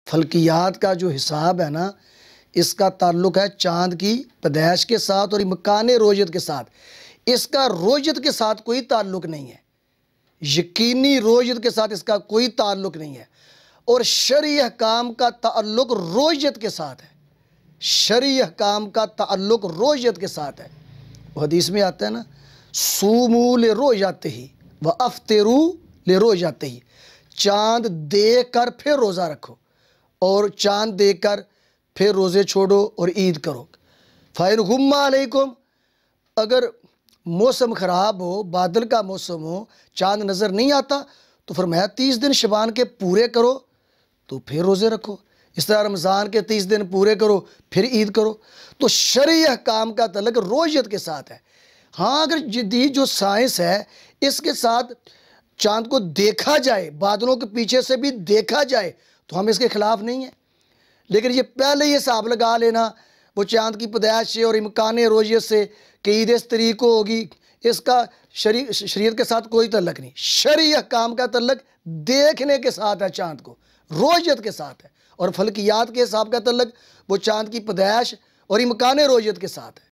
फल्कियात का जो हिसाब है ना, इसका ताल्लुक है चाँद की पैदाइश के साथ और इम्कान रोज़त के साथ। इसका रोज़त के साथ कोई ताल्लुक नहीं है, यकीनी रोज़त के साथ इसका कोई ताल्लुक नहीं है। और शरई अहकाम का ताल्लुक रोज़त के साथ है, शरई अहकाम का ताल्लुक रोज़त के साथ है। वो हदीस में आता है ना, सूमू ले रोज़ाते ही व अफ्तिरू ले रोज़ाते ही, चाँद देख कर फिर रोज़ा रखो और चाँद देख कर फिर रोज़े छोड़ो और ईद करो। फ़ाइन गुम्मा अलैकुम, अगर मौसम ख़राब हो, बादल का मौसम हो, चाँद नज़र नहीं आता, तो फरमाया 30 दिन शबान के पूरे करो तो फिर रोज़े रखो। इस तरह रमज़ान के 30 दिन पूरे करो फिर ईद करो। तो शरई अहकाम का तल्लुक रोज़त के साथ है। हाँ, अगर जदीद जो साइंस है इसके साथ चाँद को देखा जाए, बादलों के पीछे से भी देखा जाए, तो हम इसके ख़िलाफ़ नहीं हैं। लेकिन ये पहले ये हिसाब लगा लेना वो चाँद की पैदाइश से और इम्कान रोज़त से कि ईद इस तरीक़ को होगी, इसका शरीयत के साथ कोई तल्लुक नहीं। शरई अहकाम का तल्लुक देखने के साथ है, चाँद को रोज़त के साथ है। और फल्कियात के हिसाब का तल्लुक वो चाँद की पैदाइश और इम्कान रोज़त के साथ है।